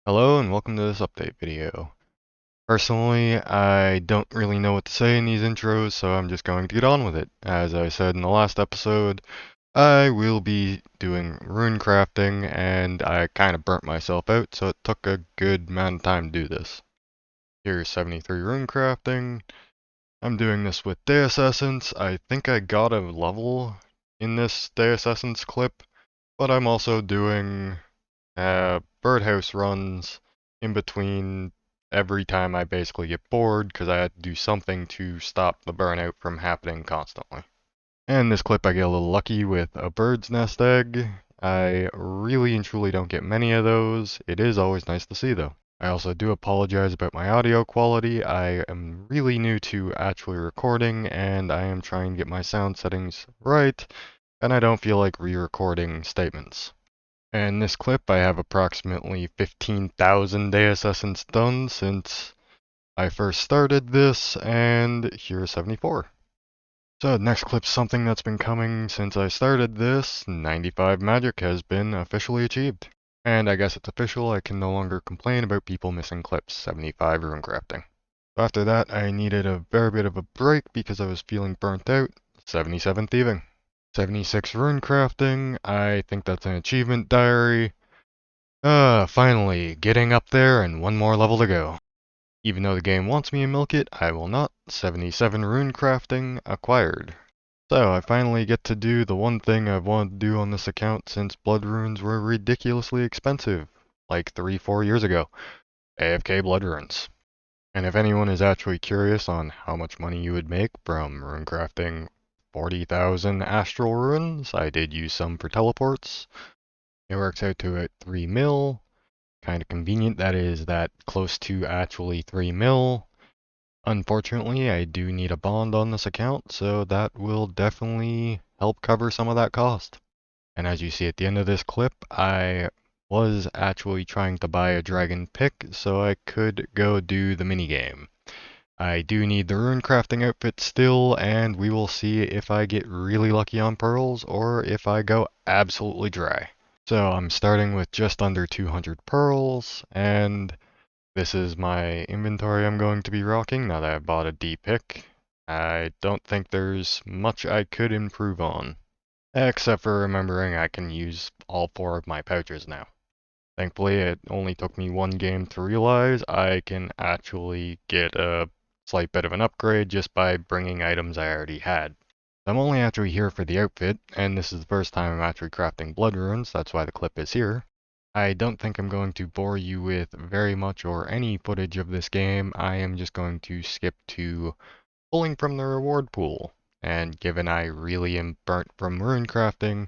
Hello and welcome to this update video. Personally, I don't really know what to say in these intros, so I'm just going to get on with it. As I said in the last episode, I will be doing rune crafting, and I kind of burnt myself out, so it took a good amount of time to do this. Here's 73 rune crafting. I'm doing this with Deus Essence. I think I got a level in this Deus Essence clip, but I'm also doing birdhouse runs in between every time I basically get bored because I had to do something to stop the burnout from happening constantly. And this clip I get a little lucky with a bird's nest egg. I really and truly don't get many of those. It is always nice to see though. I also do apologize about my audio quality. I am really new to actually recording and I am trying to get my sound settings right, and I don't feel like re-recording statements. In this clip, I have approximately 15,000 Deus Essence done since I first started this, and here's 74. So next clip's something that's been coming since I started this. 95 magic has been officially achieved. And I guess it's official, I can no longer complain about people missing clips. 75 rune crafting. After that, I needed a very bit of a break because I was feeling burnt out. 77 thieving. 76 rune crafting. I think that's an achievement diary. Finally, getting up there and one more level to go. Even though the game wants me to milk it, I will not. 77 rune crafting acquired. So I finally get to do the one thing I've wanted to do on this account since blood runes were ridiculously expensive, like 3-4 years ago. AFK blood runes. And if anyone is actually curious on how much money you would make from rune crafting 40,000 astral runes, I did use some for teleports. It works out to about 3 mil. Kind of convenient that is that close to actually 3 mil. Unfortunately, I do need a bond on this account, so that will definitely help cover some of that cost. And as you see at the end of this clip, I was actually trying to buy a dragon pick so I could go do the minigame. I do need the rune crafting outfit still, and we will see if I get really lucky on pearls or if I go absolutely dry. So I'm starting with just under 200 pearls, and this is my inventory I'm going to be rocking now that I've bought a D pick. I don't think there's much I could improve on, except for remembering I can use all 4 of my pouches now. Thankfully, it only took me one game to realize I can actually get a slight bit of an upgrade just by bringing items I already had. I'm only actually here for the outfit, and this is the first time I'm actually crafting blood runes, that's why the clip is here. I don't think I'm going to bore you with very much or any footage of this game. I am just going to skip to pulling from the reward pool. And given I really am burnt from rune crafting,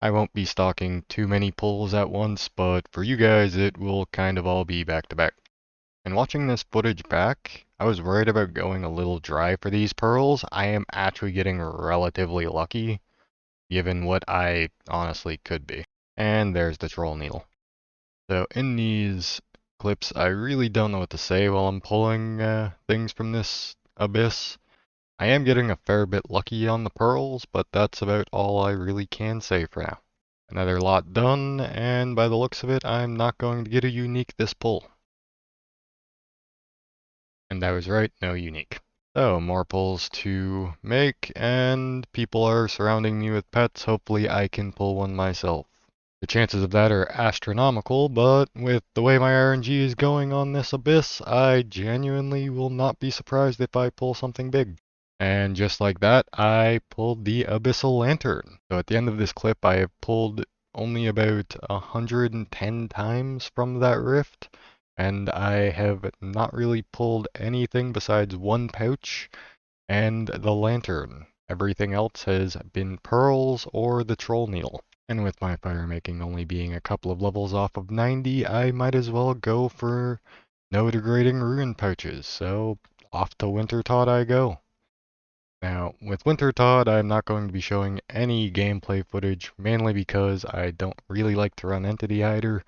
I won't be stocking too many pulls at once, but for you guys it will kind of all be back to back. And watching this footage back, I was worried about going a little dry for these pearls. I am actually getting relatively lucky, given what I honestly could be. And there's the troll needle. So in these clips, I really don't know what to say while I'm pulling things from this abyss. I am getting a fair bit lucky on the pearls, but that's about all I really can say for now. Another lot done, and by the looks of it, I'm not going to get a unique this pull. And I was right, no unique. So, more pulls to make, and people are surrounding me with pets. Hopefully I can pull one myself. The chances of that are astronomical, but with the way my RNG is going on this abyss, I genuinely will not be surprised if I pull something big. And just like that, I pulled the Abyssal Lantern. So at the end of this clip, I have pulled only about 110 times from that rift, and I have not really pulled anything besides one pouch and the lantern. Everything else has been pearls or the troll needle. And with my fire making only being a couple of levels off of 90, I might as well go for no degrading rune pouches. So off to Wintertodt I go. Now, with Wintertodt, I'm not going to be showing any gameplay footage, mainly because I don't really like to run Entity Hider,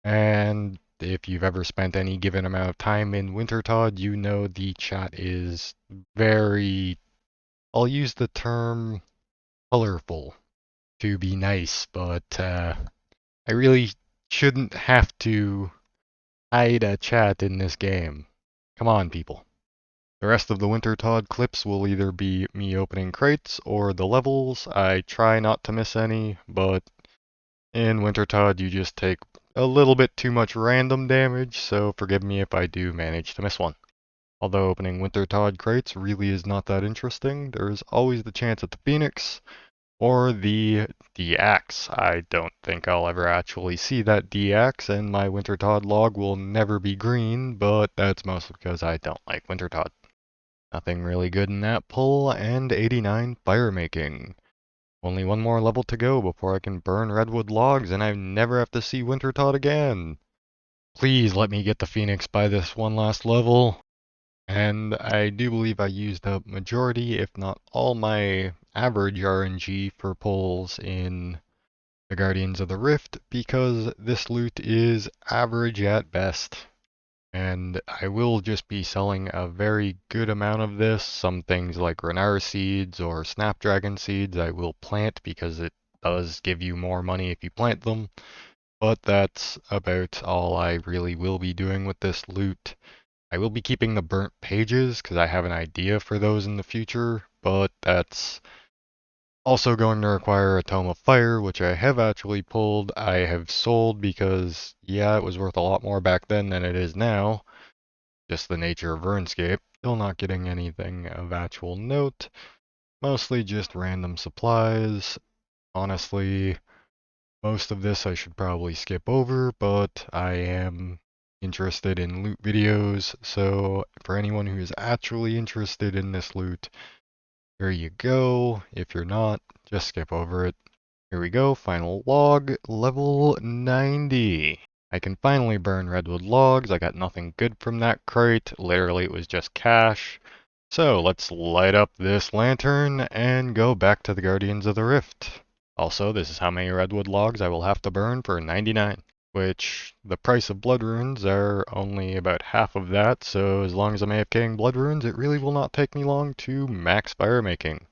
and if you've ever spent any given amount of time in Wintertodt, you know the chat is very, I'll use the term colorful to be nice, but I really shouldn't have to hide a chat in this game. Come on, people. The rest of the Winter Todd clips will either be me opening crates or the levels. I try not to miss any, but in Winter Todd you just take a little bit too much random damage, so forgive me if I do manage to miss one. Although opening Winter Todd crates really is not that interesting, there is always the chance at the Phoenix or the D-Axe. I don't think I'll ever actually see that D-Axe, and my Winter Todd log will never be green, but that's mostly because I don't like Winter Todd. Nothing really good in that pull, and 89 fire making. Only one more level to go before I can burn redwood logs and I never have to see Winter Todd again. Please let me get the Phoenix by this one last level. And I do believe I used up majority, if not all, my average RNG for pulls in the Guardians of the Rift because this loot is average at best. And I will just be selling a very good amount of this. Some things like Renar seeds or Snapdragon seeds I will plant because it does give you more money if you plant them. But that's about all I really will be doing with this loot. I will be keeping the burnt pages because I have an idea for those in the future, but that's also going to require a Tome of Fire, which I have actually pulled. I have sold because, yeah, it was worth a lot more back then than it is now. Just the nature of RuneScape. Still not getting anything of actual note. Mostly just random supplies. Honestly, most of this I should probably skip over, but I am interested in loot videos, so for anyone who is actually interested in this loot, here you go. If you're not, just skip over it. Here we go, final log, level 90. I can finally burn redwood logs. I got nothing good from that crate. Literally, it was just cash. So let's light up this lantern and go back to the Guardians of the Rift. Also, this is how many redwood logs I will have to burn for 99, which the price of blood runes are only about half of that, so as long as I'm AFKing blood runes, it really will not take me long to max fire making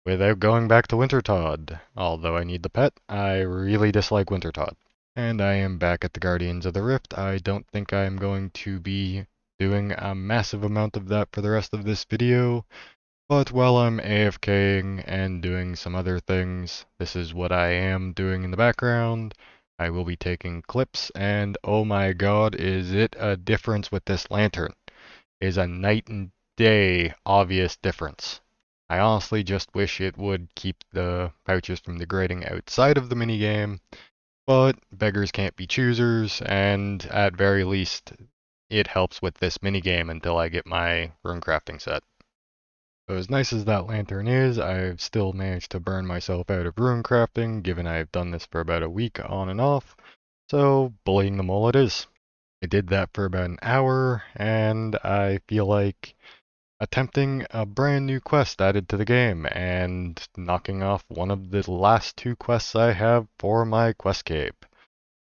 without going back to Winter Todd. Although I need the pet, I really dislike Winter Todd. And I am back at the Guardians of the Rift. I don't think I am going to be doing a massive amount of that for the rest of this video, but while I'm AFKing and doing some other things, this is what I am doing in the background. I will be taking clips, and oh my god, is it a difference with this lantern. It is a night and day obvious difference. I honestly just wish it would keep the pouches from degrading outside of the minigame, but beggars can't be choosers, and at very least, it helps with this minigame until I get my rune crafting set. So as nice as that lantern is, I've still managed to burn myself out of rune crafting, given I've done this for about a week on and off, so bullying the mole it is. I did that for about an hour, and I feel like attempting a brand new quest added to the game, and knocking off one of the last two quests I have for my quest cape.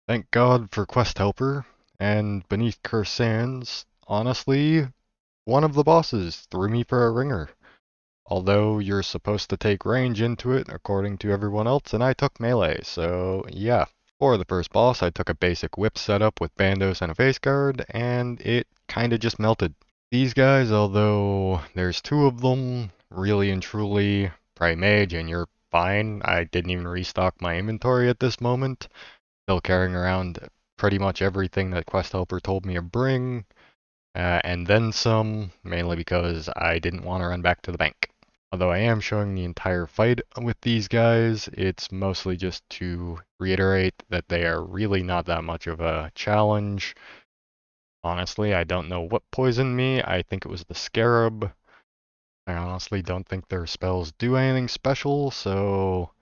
Thank God for Quest Helper, and Beneath Cursed Sands, honestly, one of the bosses threw me for a ringer. Although you're supposed to take range into it according to everyone else, and I took melee, so yeah. For the first boss, I took a basic whip setup with bandos and a face guard, and it kinda just melted. These guys, although there's two of them, really and truly, pray mage, and you're fine. I didn't even restock my inventory at this moment. Still carrying around pretty much everything that Quest Helper told me to bring, and then some, mainly because I didn't want to run back to the bank. Although I am showing the entire fight with these guys, it's mostly just to reiterate that they are really not that much of a challenge. Honestly, I don't know what poisoned me. I think it was the scarab. I honestly don't think their spells do anything special, so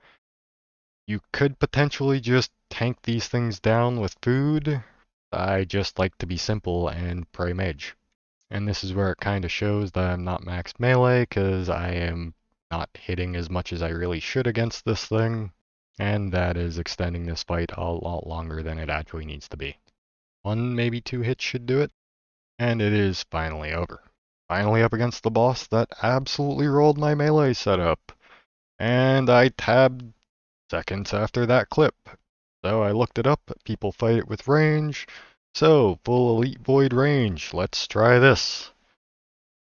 you could potentially just tank these things down with food. I just like to be simple and pray mage. And this is where it kind of shows that I'm not max melee, because I am not hitting as much as I really should against this thing. And that is extending this fight a lot longer than it actually needs to be. One, maybe two hits should do it. And it is finally over. Finally up against the boss that absolutely rolled my melee setup. And I tabbed seconds after that clip. So I looked it up, people fight it with range, So, full elite void range, let's try this.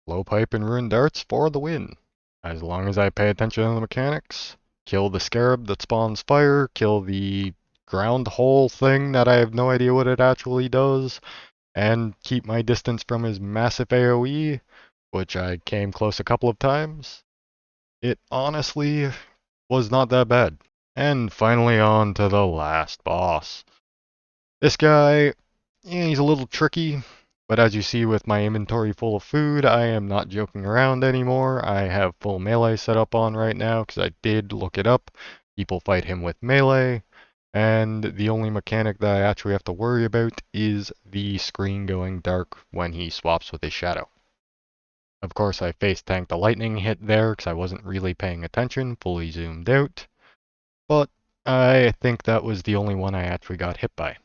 Blowpipe and ruin darts for the win. As long as I pay attention to the mechanics, kill the scarab that spawns fire, kill the ground hole thing that I have no idea what it actually does, and keep my distance from his massive AoE, which I came close a couple of times, it honestly was not that bad. And finally on to the last boss. This guy, yeah, he's a little tricky, but as you see with my inventory full of food, I am not joking around anymore. I have full melee set up on right now because I did look it up. People fight him with melee, and the only mechanic that I actually have to worry about is the screen going dark when he swaps with his shadow. Of course, I face tanked a lightning hit there because I wasn't really paying attention, fully zoomed out, but I think that was the only one I actually got hit by.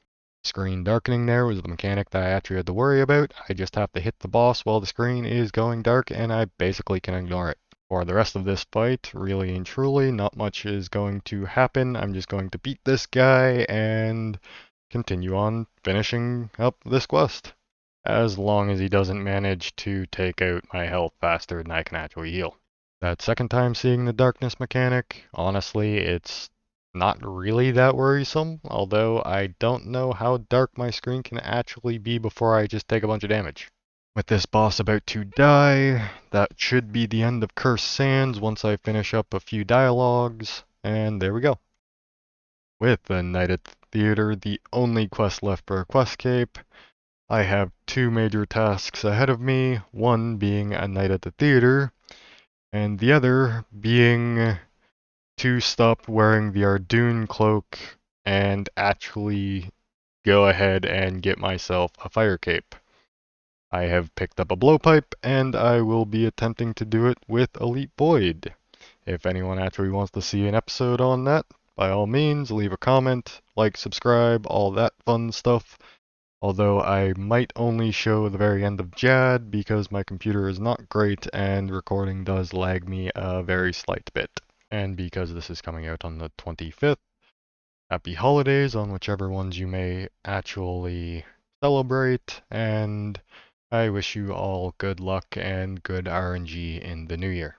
Screen darkening there was the mechanic that I actually had to worry about. I just have to hit the boss while the screen is going dark and I basically can ignore it. For the rest of this fight, really and truly, not much is going to happen. I'm just going to beat this guy and continue on finishing up this quest. As long as he doesn't manage to take out my health faster than I can actually heal. That second time seeing the darkness mechanic, honestly, it's not really that worrisome, although I don't know how dark my screen can actually be before I just take a bunch of damage. With this boss about to die, that should be the end of Cursed Sands once I finish up a few dialogues, and there we go. With the Night at the Theater, the only quest left for a quest cape, I have two major tasks ahead of me, one being a night at the theater, and the other being to stop wearing the Ardoon cloak and actually go ahead and get myself a fire cape. I have picked up a blowpipe, and I will be attempting to do it with Elite Void. If anyone actually wants to see an episode on that, by all means, leave a comment, like, subscribe, all that fun stuff. Although I might only show the very end of Jad because my computer is not great and recording does lag me a very slight bit. And because this is coming out on the 25th, happy holidays on whichever ones you may actually celebrate, and I wish you all good luck and good RNG in the new year.